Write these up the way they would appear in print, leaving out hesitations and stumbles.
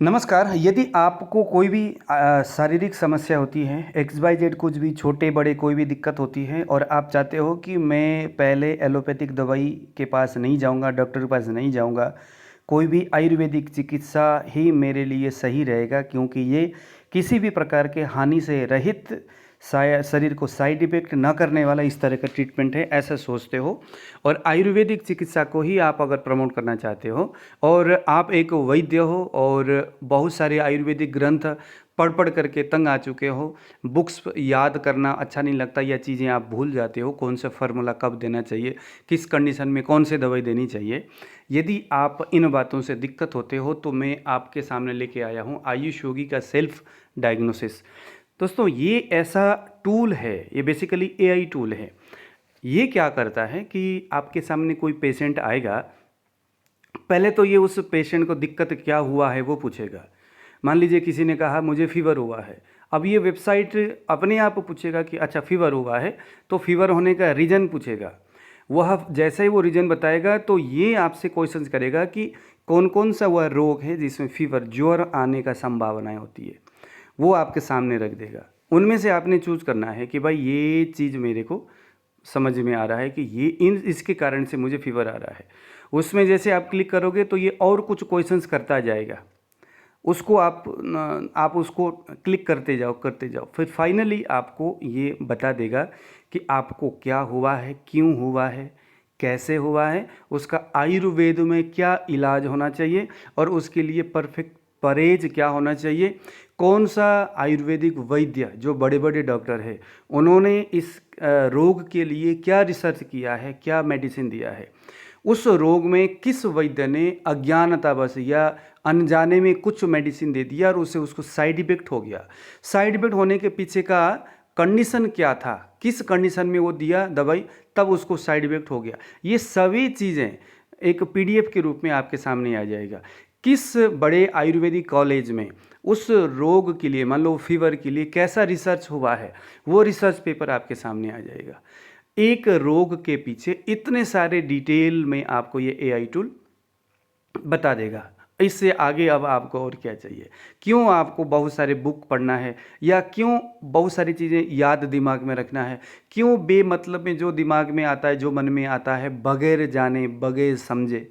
नमस्कार। यदि आपको कोई भी शारीरिक समस्या होती है, एक्स वाई जेड कुछ भी छोटे बड़े कोई भी दिक्कत होती है और आप चाहते हो कि मैं पहले एलोपैथिक दवाई के पास नहीं जाऊंगा, डॉक्टर के पास नहीं जाऊंगा, कोई भी आयुर्वेदिक चिकित्सा ही मेरे लिए सही रहेगा क्योंकि ये किसी भी प्रकार के हानि से रहित शरीर को साइड इफ़ेक्ट ना करने वाला इस तरह का ट्रीटमेंट है, ऐसा सोचते हो और आयुर्वेदिक चिकित्सा को ही आप अगर प्रमोट करना चाहते हो और आप एक वैद्य हो और बहुत सारे आयुर्वेदिक ग्रंथ पढ़ करके तंग आ चुके हो, बुक्स याद करना अच्छा नहीं लगता या चीज़ें आप भूल जाते हो, कौन सा फार्मूला कब देना चाहिए, किस कंडीशन में कौन से दवाई देनी चाहिए। यदि आप इन बातों से दिक्कत होते हो तो मैं आपके सामने लेके आया हूँ आयुष योगी का सेल्फ डायग्नोसिस। दोस्तों, ये ऐसा टूल है, ये बेसिकली एआई टूल है। ये क्या करता है कि आपके सामने कोई पेशेंट आएगा, पहले तो ये उस पेशेंट को दिक्कत क्या हुआ है वो पूछेगा। मान लीजिए किसी ने कहा मुझे फीवर हुआ है, अब ये वेबसाइट अपने आप पूछेगा कि अच्छा फीवर हुआ है, तो फीवर होने का रीज़न पूछेगा। वह जैसे ही वो रीज़न बताएगा तो ये आपसे क्वेश्चंस करेगा कि कौन कौन सा वह रोग है जिसमें फीवर ज्वर आने का संभावनाएं होती है, वो आपके सामने रख देगा। उनमें से आपने चूज़ करना है कि भाई ये चीज़ मेरे को समझ में आ रहा है कि ये इसके कारण से मुझे फीवर आ रहा है। उसमें जैसे आप क्लिक करोगे तो ये और कुछ क्वेश्चंस करता जाएगा, उसको आप उसको क्लिक करते जाओ, फिर फाइनली आपको ये बता देगा कि आपको क्या हुआ है, क्यों हुआ है, कैसे हुआ है, उसका आयुर्वेद में क्या इलाज होना चाहिए और उसके लिए परफेक्ट परहेज क्या होना चाहिए। कौन सा आयुर्वेदिक वैद्य जो बड़े बड़े डॉक्टर हैं उन्होंने इस रोग के लिए क्या रिसर्च किया है, क्या मेडिसिन दिया है, उस रोग में किस वैद्य ने अज्ञानतावश या अनजाने में कुछ मेडिसिन दे दिया और उसे उसको साइड इफेक्ट हो गया। साइड इफेक्ट होने के पीछे का कंडीशन क्या था, किस कंडीशन में वो दिया दवाई, तब उसको साइड इफेक्ट हो गया। ये सभी चीज़ें एक पीडीएफ के रूप में आपके सामने आ जाएगा। किस बड़े आयुर्वेदिक कॉलेज में उस रोग के लिए, मान लो फीवर के लिए कैसा रिसर्च हुआ है, वो रिसर्च पेपर आपके सामने आ जाएगा। एक रोग के पीछे इतने सारे डिटेल में आपको ये एआई टूल बता देगा। इससे आगे अब आपको और क्या चाहिए? क्यों आपको बहुत सारे बुक पढ़ना है या क्यों बहुत सारी चीज़ें याद दिमाग में रखना है? क्यों बेमतलब में जो दिमाग में आता है, जो मन में आता है, बगैर जाने बगैर समझे,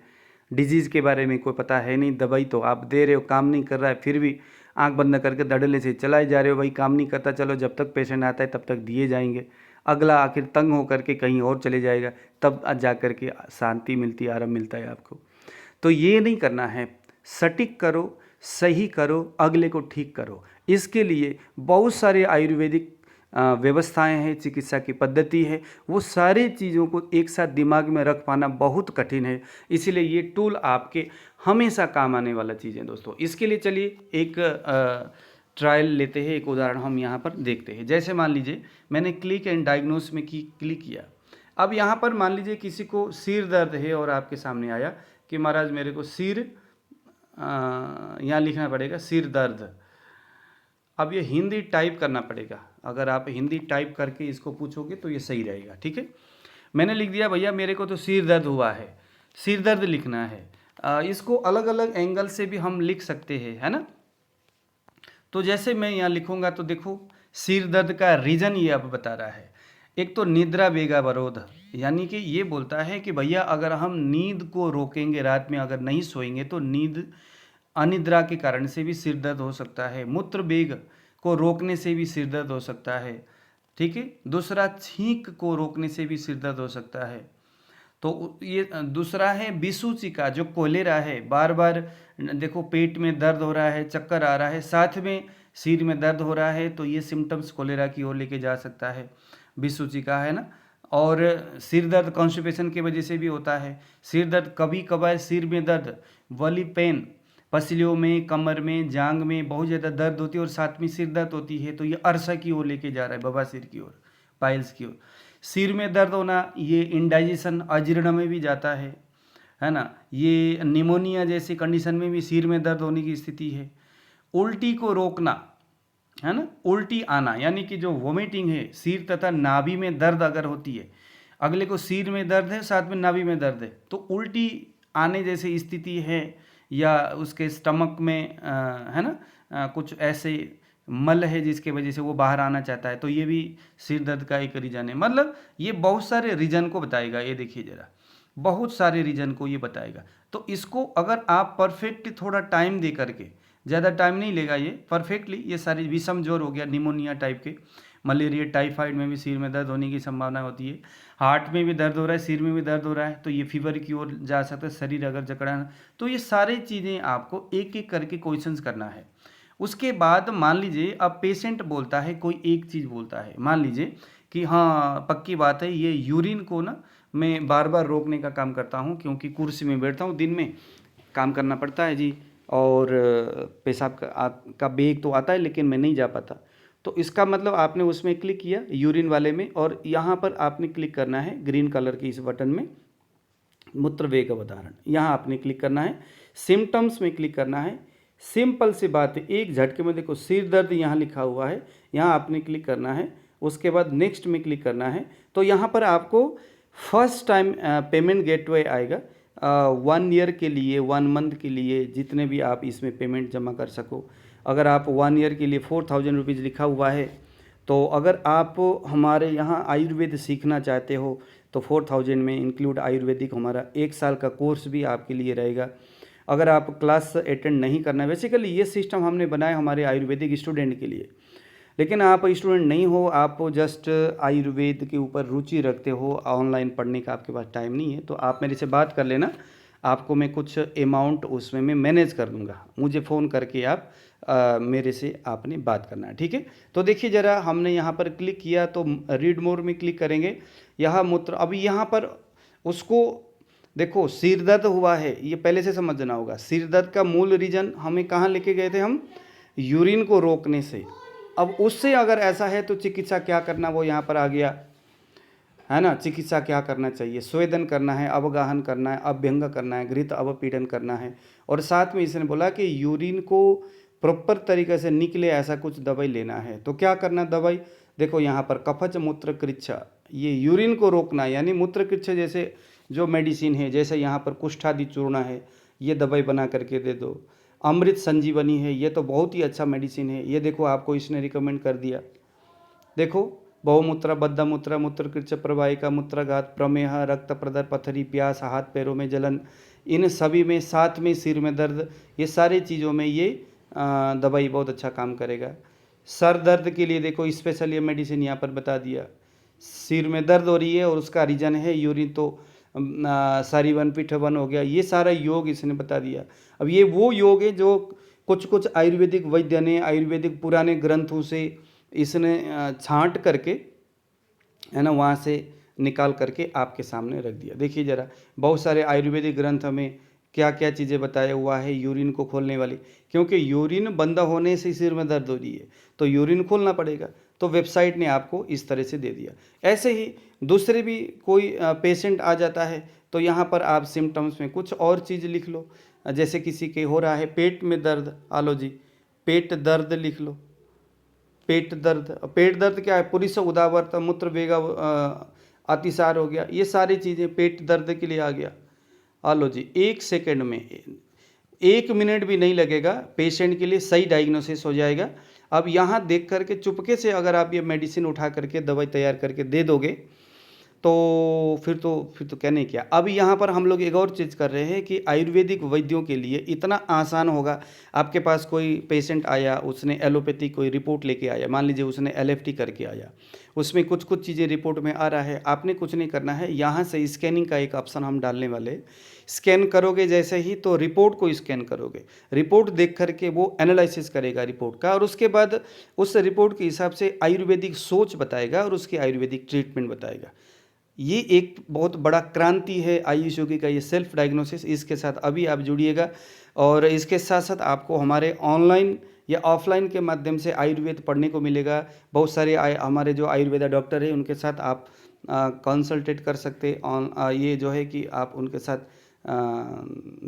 डिजीज़ के बारे में कोई पता है नहीं, दवाई तो आप दे रहे हो, काम नहीं कर रहा है, फिर भी आंख बंद करके धड़ल्ले से चलाए जा रहे हो, भाई काम नहीं करता, चलो जब तक पेशेंट आता है तब तक दिए जाएंगे। अगला आखिर तंग होकर के कहीं और चले जाएगा, तब जा कर के शांति मिलती है, आराम मिलता है आपको। तो ये नहीं करना है, सटीक करो, सही करो, अगले को ठीक करो। इसके लिए बहुत सारे आयुर्वेदिक व्यवस्थाएं हैं, चिकित्सा की पद्धति है, वो सारी चीज़ों को एक साथ दिमाग में रख पाना बहुत कठिन है। इसीलिए ये टूल आपके हमेशा काम आने वाला चीज़ है दोस्तों। इसके लिए चलिए एक ट्रायल लेते हैं, एक उदाहरण हम यहाँ पर देखते हैं। जैसे मान लीजिए मैंने क्लिक एंड डायग्नोस में क्लिक किया। अब यहाँ पर मान लीजिए किसी को सिर दर्द है और आपके सामने आया कि महाराज मेरे को सिर, यहाँ लिखना पड़ेगा सिर दर्द। अब ये हिंदी टाइप करना पड़ेगा, अगर आप हिंदी टाइप करके इसको पूछोगे तो ये सही रहेगा, ठीक है। मैंने लिख दिया भैया मेरे को तो सिर दर्द हुआ है, सिर दर्द लिखना है। इसको अलग अलग एंगल से भी हम लिख सकते हैं, है ना। तो जैसे मैं यहाँ लिखूँगा तो देखो सिर दर्द का रीज़न ये अब बता रहा है। एक तो निद्रा वेगावरोध, यानी कि ये बोलता है कि भैया अगर हम नींद को रोकेंगे, रात में अगर नहीं सोएंगे तो नींद अनिद्रा के कारण से भी सिर दर्द हो सकता है। मूत्र वेग को रोकने से भी सिर दर्द हो सकता है, ठीक है। दूसरा, छींक को रोकने से भी सिर दर्द हो सकता है। तो ये दूसरा है विसूचिका, जो कोलेरा है, बार बार देखो पेट में दर्द हो रहा है, चक्कर आ रहा है, साथ में सिर में दर्द हो रहा है, तो ये सिम्टम्स कोलेरा की ओर लेके जा सकता है, विसूचिका, है ना। और सिर दर्द कॉन्स्टिपेशन की वजह से भी होता है। सिर दर्द कभी कभार सिर में दर्द, वली पेन, पसलियों में, कमर में, जांग में बहुत ज़्यादा दर्द होती है और साथ में सिर दर्द होती है, तो ये अरसा की ओर लेके जा रहा है, बवासीर की ओर, पाइल्स की ओर। सिर में दर्द होना ये इंडाइजेशन, अजीर्ण में भी जाता है ना। ये निमोनिया जैसी कंडीशन में भी सिर में दर्द होने की स्थिति है। उल्टी को रोकना, है ना, उल्टी आना, यानी कि जो वोमिटिंग है, सिर तथा नाभि में दर्द अगर होती है, अगले को सिर में दर्द है साथ में नाभि में दर्द है, तो उल्टी आने जैसी स्थिति है या उसके स्टमक में है ना कुछ ऐसे मल है जिसके वजह से वो बाहर आना चाहता है, तो ये भी सिर दर्द का एक रीज़न है। मतलब ये बहुत सारे रीज़न को बताएगा, ये देखिए ज़रा, बहुत सारे रीज़न को ये बताएगा। तो इसको अगर आप परफेक्ट थोड़ा टाइम दे करके, ज़्यादा टाइम नहीं लेगा ये, परफेक्टली ये सारे विषम ज्वर हो गया, निमोनिया टाइप के, मलेरिया, टाइफाइड में भी सिर में दर्द होने की संभावना होती है, हार्ट में भी दर्द हो रहा है, सिर में भी दर्द हो रहा है, तो ये फीवर की ओर जा सकता है, शरीर अगर जकड़ाना। तो ये सारी चीज़ें आपको एक एक करके क्वेश्चंस करना है। उसके बाद मान लीजिए अब पेशेंट बोलता है, कोई एक चीज़ बोलता है, मान लीजिए कि हाँ पक्की बात है, ये यूरिन को ना मैं बार बार रोकने का काम करता हूँ, क्योंकि कुर्सी में बैठता हूँ, दिन में काम करना पड़ता है जी, और पेशाब का बेग तो आता है लेकिन मैं नहीं जा पाता। तो इसका मतलब आपने उसमें क्लिक किया यूरिन वाले में, और यहाँ पर आपने क्लिक करना है ग्रीन कलर की इस बटन में, मूत्र वेग अवधारण, यहाँ आपने क्लिक करना है, सिम्टम्स में क्लिक करना है। सिंपल सी बात है, एक झटके में देखो सिर दर्द यहाँ लिखा हुआ है, यहाँ आपने क्लिक करना है, उसके बाद नेक्स्ट में क्लिक करना है। तो यहाँ पर आपको फर्स्ट टाइम पेमेंट गेटवे आएगा, 1 ईयर के लिए, 1 मंथ के लिए, जितने भी आप इसमें पेमेंट जमा कर सको। अगर आप 1 ईयर के लिए 4000 रुपीज़ लिखा हुआ है, तो अगर आप हमारे यहाँ आयुर्वेद सीखना चाहते हो तो 4000 में इंक्लूड आयुर्वेदिक हमारा 1 साल का कोर्स भी आपके लिए रहेगा। अगर आप क्लास अटेंड नहीं करना, बेसिकली ये सिस्टम हमने बनाया हमारे आयुर्वेदिक स्टूडेंट के लिए, लेकिन आप स्टूडेंट नहीं हो, आप जस्ट आयुर्वेद के ऊपर रुचि रखते हो, ऑनलाइन पढ़ने का आपके पास टाइम नहीं है, तो आप मेरे से बात कर लेना, आपको मैं कुछ अमाउंट उसमें मैं मैनेज कर दूंगा, मुझे फ़ोन करके आप मेरे से आपने बात करना है, ठीक है। तो देखिए ज़रा, हमने यहाँ पर क्लिक किया तो रीड मोर में क्लिक करेंगे, यहाँ मूत्र, अभी यहाँ पर उसको देखो सिर दर्द हुआ है, ये पहले से समझना होगा। सिर दर्द का मूल रीज़न हमें कहाँ लेके गए थे हम, यूरिन को रोकने से। अब उससे अगर ऐसा है तो चिकित्सा क्या करना, वो यहाँ पर आ गया है ना। चिकित्सा क्या करना चाहिए, स्वेदन करना है, अवगाहन करना है, अभ्यंग करना है, घृत अवपीड़न करना है, और साथ में इसने बोला कि यूरिन को प्रॉपर तरीके से निकले ऐसा कुछ दवाई लेना है। तो क्या करना दवाई, देखो यहाँ पर कफच मूत्र कृच्छा, ये यूरिन को रोकना, यानी मूत्र कृच्छा जैसे जो मेडिसिन है, जैसे यहाँ पर कुष्ठादि चूर्ण है, ये दवाई बना करके दे दो। अमृत संजीवनी है, ये तो बहुत ही अच्छा मेडिसिन है, ये देखो आपको इसने रिकमेंड कर दिया। देखो बहुमूत्र, बद्धमूत्र, मूत्रकृच्छ, प्रवाहिका, मूत्रघात, प्रमेह, रक्त प्रदर, पथरी, प्यास, हाथ पैरों में जलन, इन सभी में, साथ में सिर में दर्द, ये सारी चीज़ों में ये दवाई बहुत अच्छा काम करेगा। सर दर्द के लिए देखो स्पेशल ये मेडिसिन यहाँ पर बता दिया। सिर में दर्द हो रही है और उसका रीजन है यूरिन, तो सारीवन पीठवन हो गया, ये सारा योग इसने बता दिया। अब ये वो योग है जो कुछ कुछ आयुर्वेदिक वैद्य ने आयुर्वेदिक पुराने ग्रंथों से इसने छांट करके, है ना, वहाँ से निकाल करके आपके सामने रख दिया। देखिए ज़रा, बहुत सारे आयुर्वेदिक ग्रंथ में क्या क्या चीज़ें बताया हुआ है यूरिन को खोलने वाली, क्योंकि यूरिन बंद होने से सिर में दर्द हो रही है तो यूरिन खोलना पड़ेगा, तो वेबसाइट ने आपको इस तरह से दे दिया। ऐसे ही दूसरे भी कोई पेशेंट आ जाता है तो यहाँ पर आप सिम्टम्स में कुछ और चीज़ लिख लो, जैसे किसी के हो रहा है पेट में दर्द, आलो जी पेट दर्द लिख लो। पेट दर्द क्या है, पुरुष उदावरता, मूत्र वेगा, अतिसार हो गया, ये सारी चीज़ें पेट दर्द के लिए आ गया। आलो जी 1 सेकंड में, 1 मिनट भी नहीं लगेगा, पेशेंट के लिए सही डायग्नोसिस हो जाएगा। अब यहाँ देख करके चुपके से अगर आप ये मेडिसिन उठा करके दवाई तैयार करके दे दोगे तो फिर तो कहने क्या। अब यहाँ पर हम लोग एक और चीज़ कर रहे हैं कि आयुर्वेदिक वैद्यों के लिए इतना आसान होगा। आपके पास कोई पेशेंट आया, उसने एलोपैथी कोई रिपोर्ट लेके आया, मान लीजिए उसने एलएफटी करके आया, उसमें कुछ कुछ चीज़ें रिपोर्ट में आ रहा है, आपने कुछ नहीं करना है, यहाँ से स्कैनिंग का एक ऑप्शन हम डालने वाले। स्कैन करोगे जैसे ही तो रिपोर्ट को स्कैन करोगे, रिपोर्ट देख करके वो एनालिसिस करेगा रिपोर्ट का, और उसके बाद उस रिपोर्ट के हिसाब से आयुर्वेदिक सोच बताएगा और उसकी आयुर्वेदिक ट्रीटमेंट बताएगा। ये एक बहुत बड़ा क्रांति है आयुष योगी का, ये सेल्फ डायग्नोसिस। इसके साथ अभी आप जुड़िएगा, और इसके साथ साथ आपको हमारे ऑनलाइन या ऑफलाइन के माध्यम से आयुर्वेद पढ़ने को मिलेगा। बहुत सारे हमारे जो आयुर्वेदा डॉक्टर हैं उनके साथ आप कंसल्टेट कर सकते ये जो है कि आप उनके साथ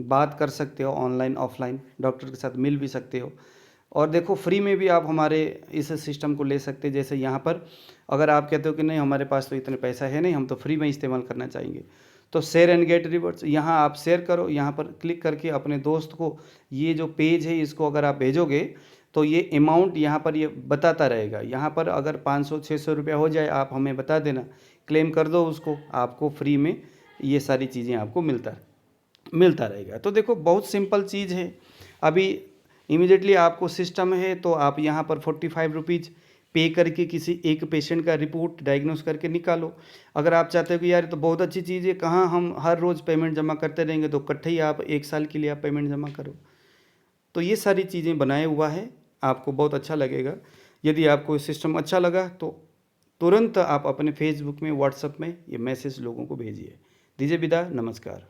बात कर सकते हो, ऑनलाइन ऑफलाइन डॉक्टर के साथ मिल भी सकते हो। और देखो फ्री में भी आप हमारे इस सिस्टम को ले सकते हैं। जैसे यहाँ पर अगर आप कहते हो कि नहीं हमारे पास तो इतने पैसा है नहीं, हम तो फ्री में इस्तेमाल करना चाहेंगे, तो शेयर एंड गेट रिवॉर्ड्स, यहाँ आप शेयर करो, यहाँ पर क्लिक करके अपने दोस्त को ये जो पेज है इसको अगर आप भेजोगे तो ये अमाउंट यहाँ पर ये बताता रहेगा। यहाँ पर अगर 500-600 रुपया हो जाए आप हमें बता देना, क्लेम कर दो उसको, आपको फ्री में ये सारी चीज़ें आपको मिलता रहेगा। तो देखो बहुत सिंपल चीज़ है। अभी इमीडिएटली आपको सिस्टम है तो आप यहाँ पर 45 रुपीज़ पे करके किसी एक पेशेंट का रिपोर्ट डायग्नोस करके निकालो। अगर आप चाहते हो कि यार तो बहुत अच्छी चीज़ है, कहाँ हम हर रोज़ पेमेंट जमा करते रहेंगे, तो इकट्ठे ही आप 1 साल के लिए आप पेमेंट जमा करो। तो ये सारी चीज़ें बनाए हुआ है, आपको बहुत अच्छा लगेगा। यदि आपको सिस्टम अच्छा लगा तो तुरंत आप अपने फेसबुक में, व्हाट्सएप में ये मैसेज लोगों को भेजिए। दीजिए विदा, नमस्कार।